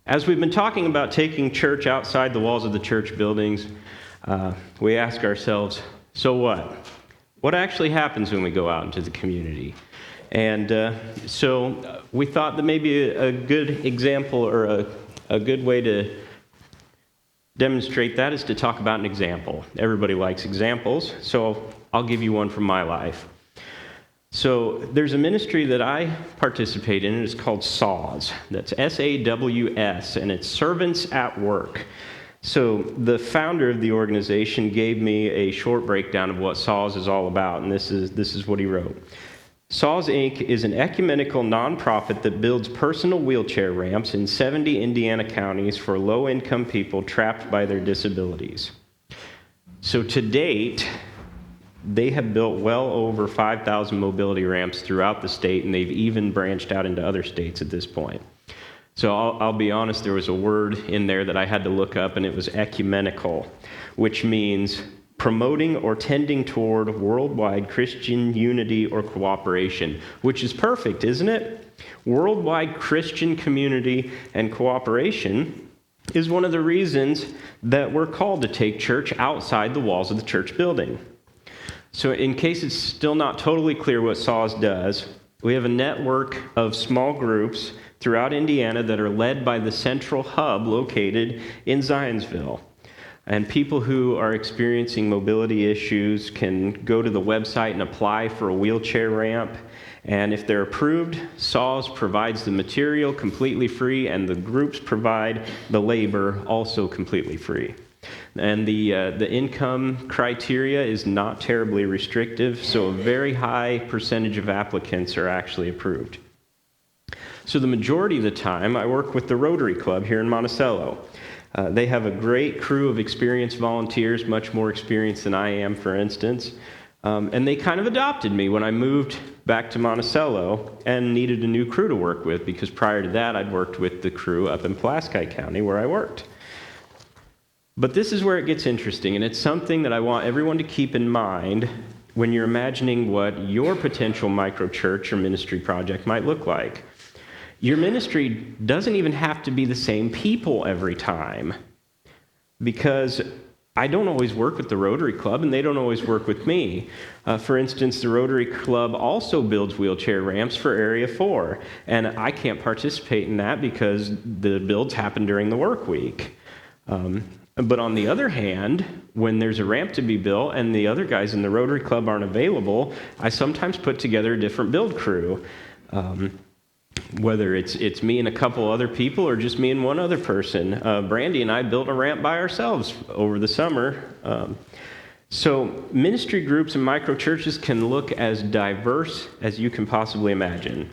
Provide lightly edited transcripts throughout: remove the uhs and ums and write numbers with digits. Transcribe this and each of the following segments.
As we've been talking about taking church outside the walls of the church buildings, we ask ourselves, so what? What actually happens when we go out into the community? And so we thought that maybe a good example or a good way to demonstrate that is to talk about an example. Everybody likes examples, so I'll give you one from my life. So there's a ministry that I participate in, and it's called SAWS. That's S-A-W-S, and it's Servants at Work. So the founder of the organization gave me a short breakdown of what SAWS is all about, and this is what he wrote. SAWS, Inc. is an ecumenical nonprofit that builds personal wheelchair ramps in 70 Indiana counties for low-income people trapped by their disabilities. So to date, they have built well over 5,000 mobility ramps throughout the state, and they've even branched out into other states at this point. So I'll be honest, there was a word in there that I had to look up, and it was ecumenical, which means promoting or tending toward worldwide Christian unity or cooperation, which is perfect, isn't it? Worldwide Christian community and cooperation is one of the reasons that we're called to take church outside the walls of the church building. So in case it's still not totally clear what SAWS does, we have a network of small groups throughout Indiana that are led by the central hub located in Zionsville. And people who are experiencing mobility issues can go to the website and apply for a wheelchair ramp. And if they're approved, SAWS provides the material completely free, and the groups provide the labor also completely free. And the income criteria is not terribly restrictive, so a very high percentage of applicants are actually approved. So the majority of the time, I work with the Rotary Club here in Monticello. They have a great crew of experienced volunteers, much more experienced than I am, for instance. And they kind of adopted me when I moved back to Monticello and needed a new crew to work with, because prior to that, I'd worked with the crew up in Pulaski County where I worked. But this is where it gets interesting, and it's something that I want everyone to keep in mind when you're imagining what your potential microchurch or ministry project might look like. Your ministry doesn't even have to be the same people every time, because I don't always work with the Rotary Club, and they don't always work with me. For instance, the Rotary Club also builds wheelchair ramps for Area 4, and I can't participate in that because the builds happen during the work week. But on the other hand, when there's a ramp to be built and the other guys in the Rotary Club aren't available, I sometimes put together a different build crew. Whether it's me and a couple other people or just me and one other person. Brandy and I built a ramp by ourselves over the summer. So ministry groups and microchurches can look as diverse as you can possibly imagine.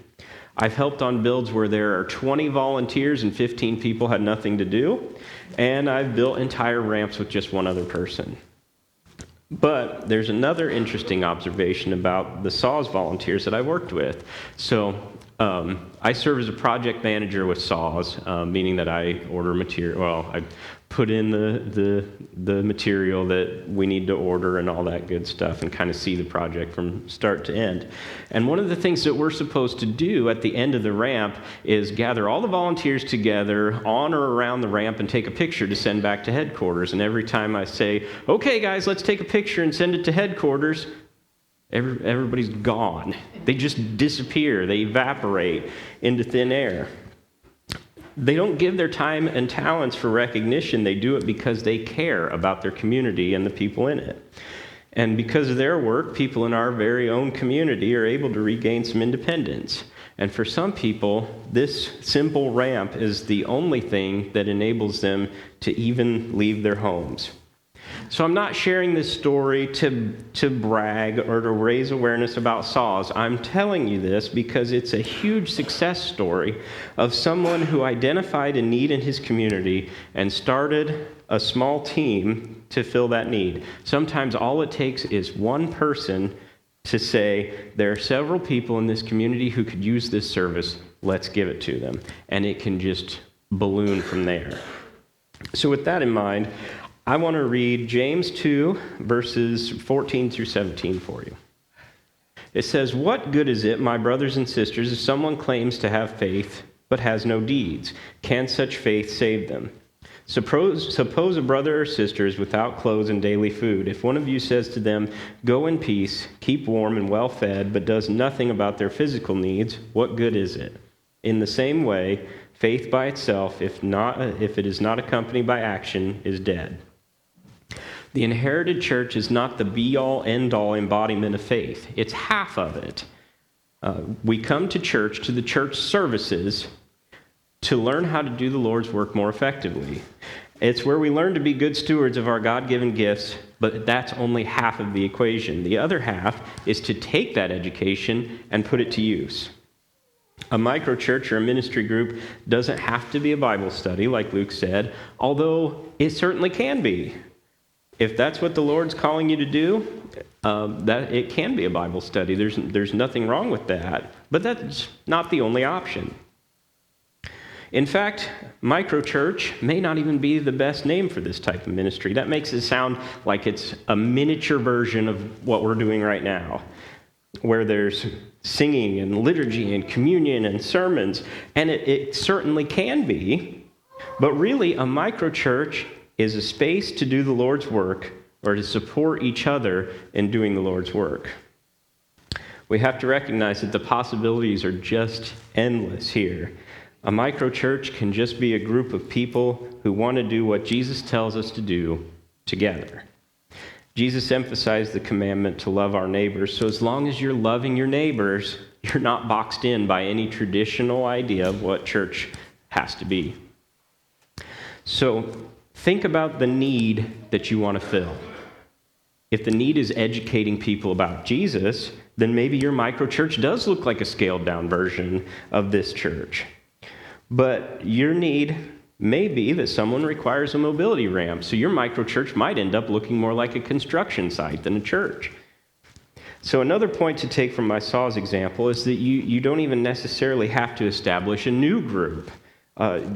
I've helped on builds where there are 20 volunteers and 15 people had nothing to do, and I've built entire ramps with just one other person. But there's another interesting observation about the SAWS volunteers that I worked with. So I serve as a project manager with SAWS, meaning that I order material. Well, I put in the material that we need to order and all that good stuff, and kind of see the project from start to end. And one of the things that we're supposed to do at the end of the ramp is gather all the volunteers together on or around the ramp and take a picture to send back to headquarters. And every time I say, "Okay, guys, let's take a picture and send it to headquarters," everybody's gone. They just disappear. They evaporate into thin air. They don't give their time and talents for recognition. They do it because they care about their community and the people in it. And because of their work, people in our very own community are able to regain some independence. And for some people, this simple ramp is the only thing that enables them to even leave their homes. So I'm not sharing this story to brag or to raise awareness about SAWS. I'm telling you this because it's a huge success story of someone who identified a need in his community and started a small team to fill that need. Sometimes all it takes is one person to say, there are several people in this community who could use this service, let's give it to them. And it can just balloon from there. So with that in mind, I want to read James 2, verses 14 through 17 for you. It says, "What good is it, my brothers and sisters, if someone claims to have faith, but but has no deeds. Can such faith save them? Suppose a brother or sister is without clothes and daily food. If one of you says to them, "Go in peace, keep warm and well fed," but does nothing about their physical needs, what good is it? In the same way, faith by itself, if it is not accompanied by action, is dead. The inherited church is not the be-all, end-all embodiment of faith. It's half of it. We come to the church services, to learn how to do the Lord's work more effectively. It's where we learn to be good stewards of our God-given gifts, but that's only half of the equation. The other half is to take that education and put it to use. A microchurch or a ministry group doesn't have to be a Bible study, like Luke said, although it certainly can be. If that's what the Lord's calling you to do, that it can be a Bible study. There's nothing wrong with that, but that's not the only option. In fact, microchurch may not even be the best name for this type of ministry. That makes it sound like it's a miniature version of what we're doing right now, where there's singing and liturgy and communion and sermons, and it certainly can be, but really a microchurch is a space to do the Lord's work or to support each other in doing the Lord's work. We have to recognize that the possibilities are just endless here. A microchurch can just be a group of people who want to do what Jesus tells us to do together. Jesus emphasized the commandment to love our neighbors, so as long as you're loving your neighbors, you're not boxed in by any traditional idea of what church has to be. So think about the need that you want to fill. If the need is educating people about Jesus, then maybe your microchurch does look like a scaled-down version of this church. But your need may be that someone requires a mobility ramp, so your microchurch might end up looking more like a construction site than a church. So another point to take from my Saw's example is that you don't even necessarily have to establish a new group.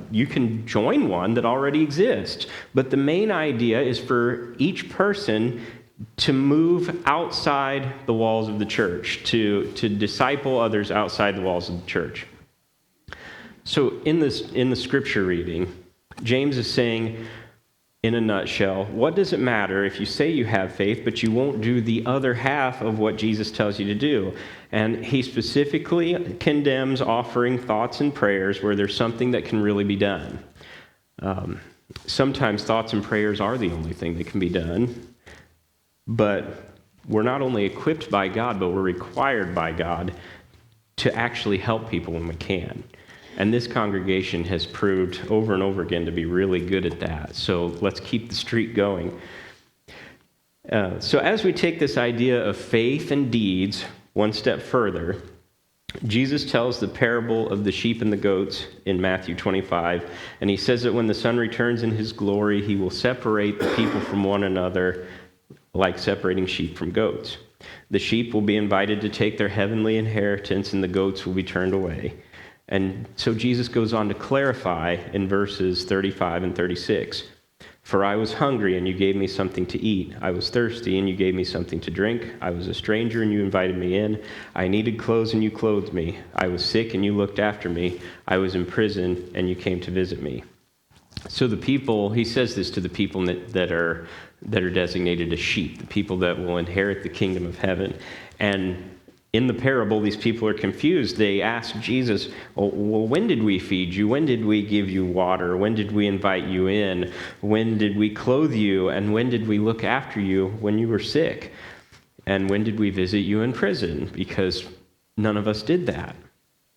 You can join one that already exists. But the main idea is for each person to move outside the walls of the church, to disciple others outside the walls of the church. So in the scripture reading, James is saying, in a nutshell, what does it matter if you say you have faith, but you won't do the other half of what Jesus tells you to do? And he specifically condemns offering thoughts and prayers where there's something that can really be done. Sometimes thoughts and prayers are the only thing that can be done, but we're not only equipped by God, but we're required by God to actually help people when we can. And this congregation has proved over and over again to be really good at that. So let's keep the streak going. So as we take this idea of faith and deeds one step further, Jesus tells the parable of the sheep and the goats in Matthew 25. And he says that when the Son returns in his glory, he will separate the people from one another like separating sheep from goats. The sheep will be invited to take their heavenly inheritance, and the goats will be turned away. And so Jesus goes on to clarify in verses 35 and 36. For I was hungry, and you gave me something to eat. I was thirsty, and you gave me something to drink. I was a stranger, and you invited me in. I needed clothes, and you clothed me. I was sick, and you looked after me. I was in prison, and you came to visit me. So the people, he says this to the people that are designated as sheep, the people that will inherit the kingdom of heaven. And in the parable, these people are confused. They ask Jesus, well, when did we feed you? When did we give you water? When did we invite you in? When did we clothe you? And when did we look after you when you were sick? And when did we visit you in prison? Because none of us did that.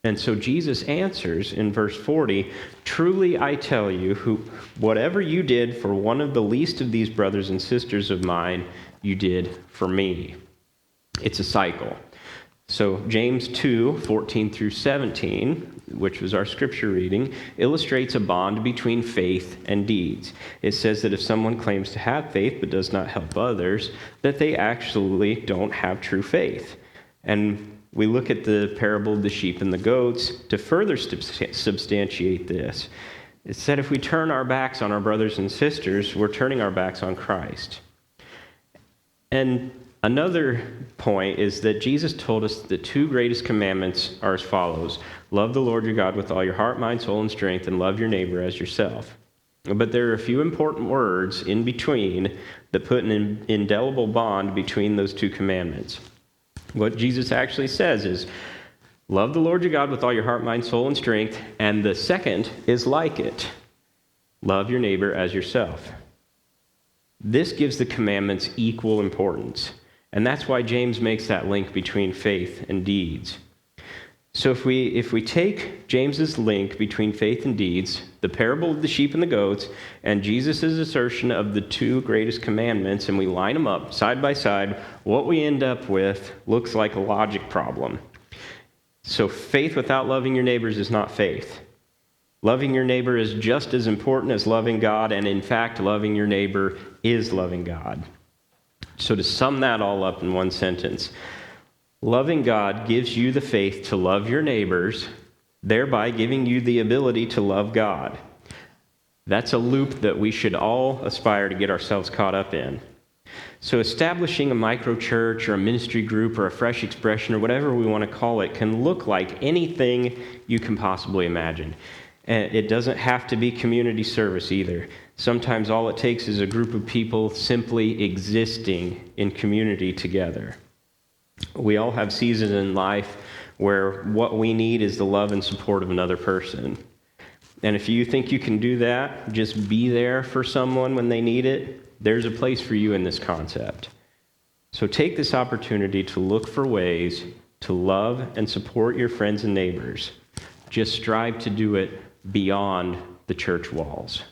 And so Jesus answers in verse 40, truly I tell you, whatever you did for one of the least of these brothers and sisters of mine, you did for me. It's a cycle. So James 2, 14 through 17, which was our scripture reading, illustrates a bond between faith and deeds. It says that if someone claims to have faith but does not help others, that they actually don't have true faith. And we look at the parable of the sheep and the goats to further substantiate this. It said if we turn our backs on our brothers and sisters, we're turning our backs on Christ. And Another point is that Jesus told us the two greatest commandments are as follows: love the Lord your God with all your heart, mind, soul, and strength, and love your neighbor as yourself. But there are a few important words in between that put an indelible bond between those two commandments. What Jesus actually says is, love the Lord your God with all your heart, mind, soul, and strength, and the second is like it: love your neighbor as yourself. This gives the commandments equal importance, and that's why James makes that link between faith and deeds. So if we take James's link between faith and deeds, the parable of the sheep and the goats, and Jesus' assertion of the two greatest commandments, and we line them up side by side, what we end up with looks like a logic problem. So faith without loving your neighbors is not faith. Loving your neighbor is just as important as loving God, and in fact, loving your neighbor is loving God. So to sum that all up in one sentence, loving God gives you the faith to love your neighbors, thereby giving you the ability to love God. That's a loop that we should all aspire to get ourselves caught up in. So establishing a micro-church or a ministry group or a fresh expression or whatever we want to call it can look like anything you can possibly imagine. And it doesn't have to be community service either. Sometimes all it takes is a group of people simply existing in community together. We all have seasons in life where what we need is the love and support of another person. And if you think you can do that, just be there for someone when they need it, there's a place for you in this concept. So take this opportunity to look for ways to love and support your friends and neighbors. Just strive to do it beyond the church walls.